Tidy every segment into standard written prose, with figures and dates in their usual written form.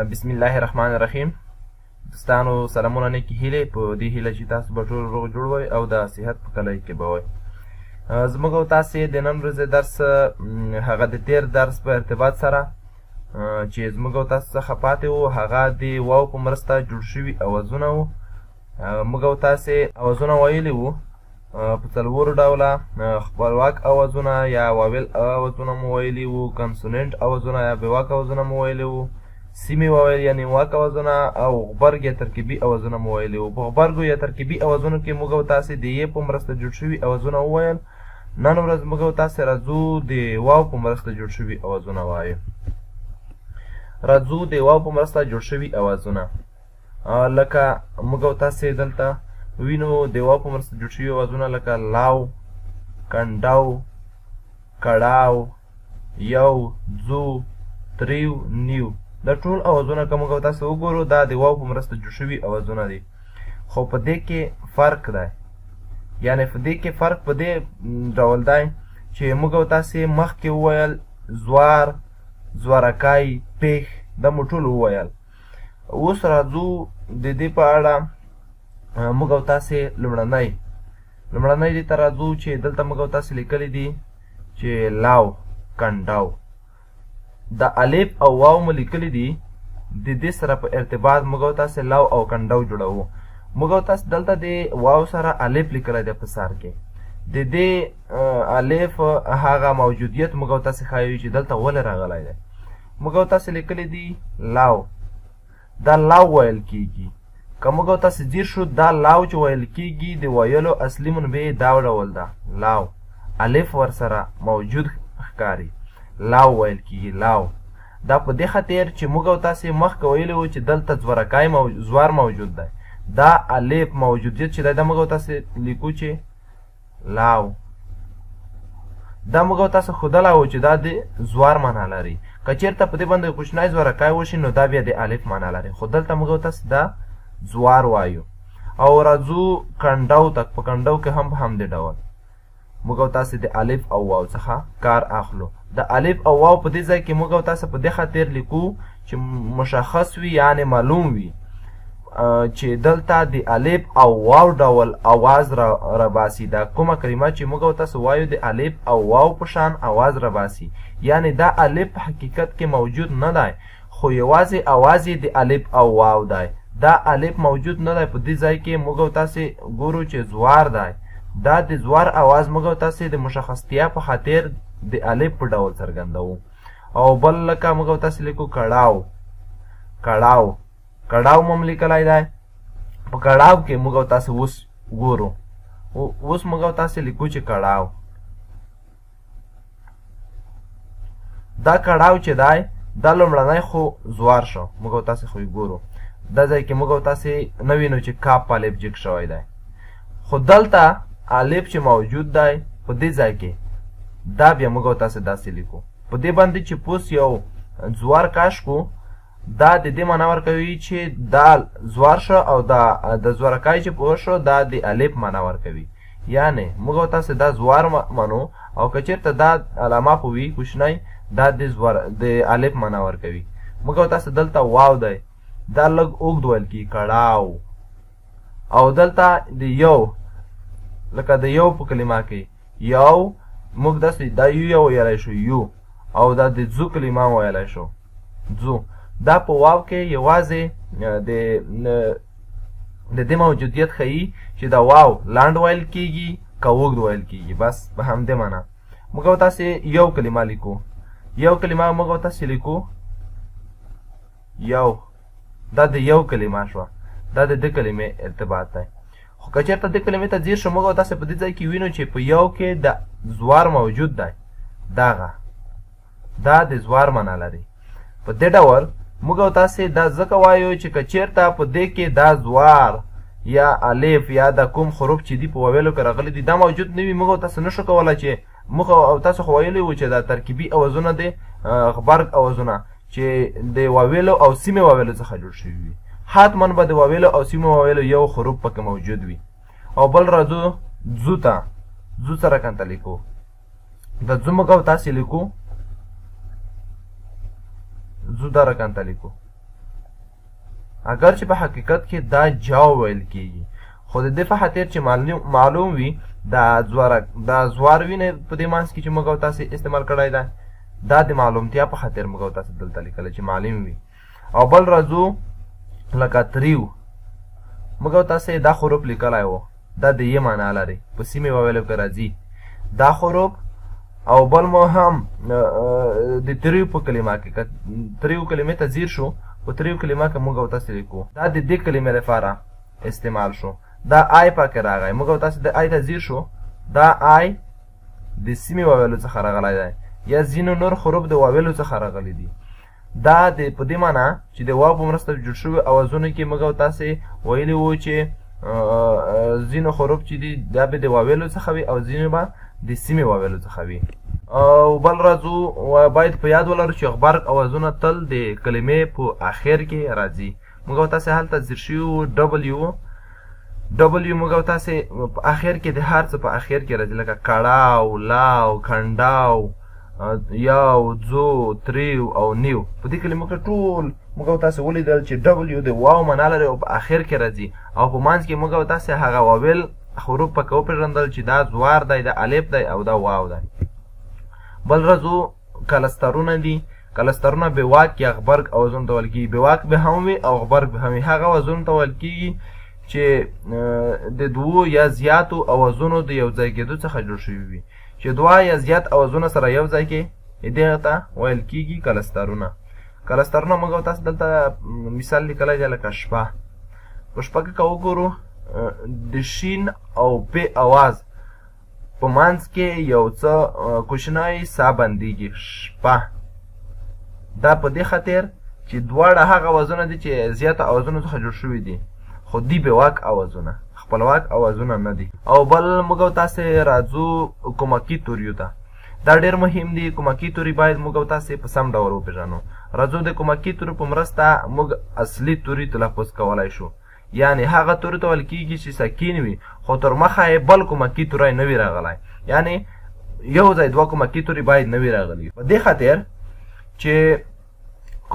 بسم الله الرحمن الرحیم. دوستانو سلامونه نیکې هیلې په دې هیله چې تاسو به ټول روغ جوړ وئ او د صحت په کلي کې به وئ. زموږ او تاسې د نن ورځې درس هغه د تیر درس په ارتباط سره چې زموږ او تاسو څخه پاتې وو هغه د واو په مرسته جوړ شوي اوازونه وو. موږ او تاسې اوازونه ویلي وو په څلورو ډوله خپلواک اوازونه یا واویل اوازونه مو ویلي وو، کنسوننټ اوازونه یا بېواک اوازونه مو ویلي وو، سیمې واویل یعنې واک اوازونه او غبرګ یا ترکیبي اوازونه مو ویلي وو. په غبرګو یا ترکیبي اوازونو کې موږ او تاسې د یې په مرسته جوړ شوي اوازونه وویل. نن ورځ موږ او تاسې راځو د واو په مرسته جوړ شوي اوازونه وایو. راځو د واو په مرسته جوړ شوي اوازونه لکه موږ او تاسې دلته وینو د واو په مرسته جوړ شوي اوازونه لکه لاو، کنډاو، کړاو، یو، ځو، تریو، نیو. دا ټول اوازونه که موږ او تاسې وګورو دا د واو په مرسته جوړ شوي اوازونه دي، خو په دې کې فرق دی. یعنې په دې کې فرق په دې ډول دی چې موږ او تاسې مخکې وویل زوار، زورکی، پیښ، دا مو ټول وویل. اوس راځو د دې په اړه موږ او تاسې لومړنی دې ته راځو چې دلته موږ او تاسې لیکلی دي چې لاو، کنډاو. د الف او واو مو لیکلی دي، د دې سره په ارتباط موږ او تاسې لاو او کنډاو جوړوو. موږ او تاسې دلته د واو سره الف لیکلی دی په سر کې. د دې الف هغه موجودیت موږ او تاسې ښایو چې دلته ولې راغلی دی. موږ او تاسې لیکلی دي لاو، دا لاو ویل کیږي. که موږ او تاسې ځیر شو دا لاو چې ویل کیږي د ویلو اصلي منبع یې دا ډول ده، لاو، الف ورسره موجود ښکاري، لاو ویل کیږي، لاو. دا په دې خاطر چې موږ او تاسې مخکې ویلي وو چې دلته زوار موجود دی. دا الف موجودیت چې دی دا موږ او تاسې لیکو چې لاو. دا موږ او تاسې ښودلی وو چې دا د زوار معنا لري. که چېرته په دې باندې کوچنی زورکی وشي نو دا بیا د الف معنا لري، خو دلته موږ او تاسې دا زوار وایو. او راځو کنډاو ته. په کنډاو کې هم په همدې ډول موږ او تاسې د الف او واو څخه کار اخلو. د الف او واو په دې ځای کې موږ او تاسې په دې خاطر لیکو چې مشخص وي، یعنې معلوم وي چې دلته د الف او واو ډول اواز راباسي. دا کومه کلمه چې موږ او تاسې وایو د الف او واو په شان اواز راباسي، یعنې دا الف په حقیقت کې موجود نه دی، خو یوازې اواز یې د الف او واو دی. دا الف موجود نه دی. په دې ځای کې موږ او تاسې ګورو چې زوار دی. دا د زوار اواز موږ او تاسې د مشخصتیا په خاطر د الف په ډول څرګندوو. او بل لکه موږ او تاسې لیکو کړاو، کړاو مو هم لیکلی دی. په کړاو کې موږ او تاسې اوس ګورو، اوس موږ او تاسې لیکو چې کړاو. دا کړاو چې دی دا لومړنی خو زوار شو، موږ او تاسې خو یې ګورو. دا ځای کې موږ او تاسې نه وینو چې کاپ په الف جګ شوی دی، خو دلته الف چې موجود دی په دې ځای کې دا بیا موږ او تاسې داسې لیکو. په دې باندې چې پوس یو زوار کاش کو دا د دې معنا ورکوي چې دا زوار شو، او د زورکی چې پوه شو دا د الف معنا ورکوي. یعنې موږ او تاسې دا زوار منو، او که چېرته دا علامه خو وي کوچنی دا د الف معنا ورکوي. موږ او تاسې دلته واو دی، دا لږ اوږد ویل کېږي، کړاو. او دلته د یو لکه د یو په کلمه کې یو موږ داسې دا یو ویلی شو یو، او دا د ځو کلمه ویلی شو ځو. دا په واو کې یوازې د دې موجودیت ښیي چې دا واو لنډ ویل کېږي که اوږد ویل کېږي، بس په همدې معنا. موږ او تاسې یو کلمه لیکو، یو کلمه موږ او تاسې لیکو یو. دا د یو کلمه شوه، دا د دې کلمې ارتباط دی. خو که چېرته دې کلمې ته ځیر شو موږ او تاسې په دې ځای کې وینو چې په یو کې د زوار موجود دی، دا د زوار معنا لري. په دې ډول موږ او تاسې دا ځکه وایو چې که چېرته په دې کې دا زوار یا الف یا د کوم حروف چې دي په واویلو کې راغلي دي دا موجود نه وي، موږ او تاسې نشو کولی چې موږ او تاسو خو ویلی وو چې دا ترکیبي اوازونه دي، غبرګ اوازونه چې د واویلو او سیمې واویلو څخه جوړ شوي وي. حتما به د واویلو او سیمې واویلو یو حروف پکې موجود وي. او بل راځو ځو ته. ځو سره کنته لیکو. د ځو موږ او تاسې لیکو ځو دا رقم ته لیکو اگر چې په حقیقت کې دا جاو ویل کیږي خو د دې په خاطر چې معلوم وي دا زوار وي نه په دې منځ کې چې موږ او تاسې استعمال کړی دی دا د معلومتیا په خاطر موږ او تاسې دلته لیکلی چې معلوم وي او بل راځو لکه تریو موږ او تاسې دا حروف لیکلی و دا د یې معنا لري په سیمې واویلو کې راځي دا حروف او بل مو هم د تریو په کلمه کې که تریو کلمې ته ځیر شو په تریو کلمه کې موږ او تاسې لیکو دا د دې کلمې لپاره استعمال شو دا آی پاکې راغی موږ او تاسې د آی ته ځیر شو دا آی د سیمې واویلو څخه راغلی دی یا ځینو نور حروف د واویلو څخه راغلي دي دا په دې معنا چې د واو په مرسته جوړ شوي اوازونو کې موږ او تاسې ویلي وو چې ځینو حروف چې دي دا به د واویلو څخه وي او ځینو به د سیمې واویلو څخه وي او بل راځو باید په یاد ولرو چې غبرګ اوازونه تل د کلمې په آخر کې راځي موږ او تاسې هلته ځیر شوي وو ډبلیو موږ او تاسې په آخر کې د هر څه په آخر کې راځي لکه کړاو لاو کھنډاو یاو ځو تریو او نیو په دې کلمو کې ټول موږ او تاسې ولیدل چې ډبلیو د واو معنا لري او په آخر کې راځي او په منځ کې موږ او تاسې هغه واویل حروف پکې وپېژندل چې دا زوار دی دا الف دی او دا واو دی بل راځو کلسترونه دي کلسترونه به واک یا غبرګ اوازونو ته ویل کېږي به واک به هم وي او غبرګ به هم وي هغه اوازونو ته ویل کېږي چې د دوو یا زیاتو اوازونو د یو ځای کېدو څخه جوړ شوي وي چې دوه یا زیات اوازونه سره یو ځای کې دغه ته ویل کېږي کلسترونه موږ او تاسو دلته مثال لیکلی دی لکه شپه په شپه کې که وګورو د شین او په اواز په منځ کې یو څه کوچنی سا بندیږي شپه دا په دې خاطر چې دواړه هغه اوازونه دي چې زیاته اوازونو څخه جوړ شوي دي خو دی بېواک اوازونه خپلواک اوازونه نه دي او بل موږ او تاسې راځو کومکي توریو ته دا ډېر مهم دي کومکي توري باید موږ او تاسې په سم ډول وپېژنو راځو د کومکي تورو په مرسته موږ اصلي توري تلفظ کولی شو یعنی هغه توري ته ویل کېږي چې سکین وي خو تر مخه یې بل کومکي توری نه وي راغلی یعنی یو ځای دوه کومکي توري باید نه وي راغلي په دې خاطر چې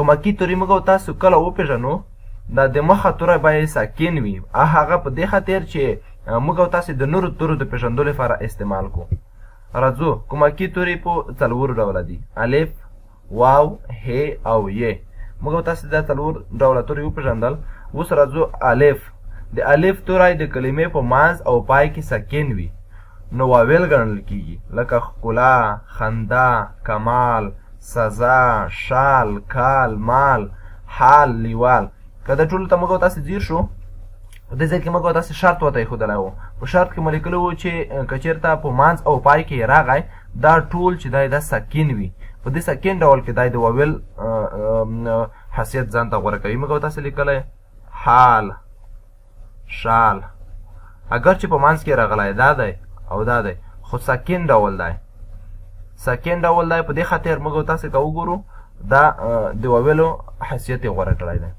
کومکي توري موږ او تاسو کله وپېژنو دا د مخه توری باید ساکن وي هغه په دې خاطر چې موږ او تاسې د نورو تورو د پېژندو لپاره استعمال کو راځو کومکي توري په څلورو ډوله دي الف واو ه او ی موږ او تاسې دا څلور ډوله توري وپېژندل اوس راځو الف د الف توری د کلمې په منځ او پای کې ساکن وي نو واویل ګڼل کېږي لکه ښکلا خندا کمال سزا شال کال مال حال لیوال که دا ټولو ته موږ او تاسې ځیر شو په دې ځای کې موږ او تاسې شرط ورته ایښودلی و په شرط کې مو لیکلي وو چې که چېرته په منځ او پای کې یې راغی دا ټول چې دی دا سکین وي په دې سکین ډول کې دی د واویل حیثیت ځان ته غوره کوي موږ او تاسې لیکلی حال شال اگر چې په منځ کې راغلی دا دی او دا دی خو سکین ډول دی په دې خاطر موږ او تاسې که وګورو دا د واویلو حیثیت یې غوره کړی دی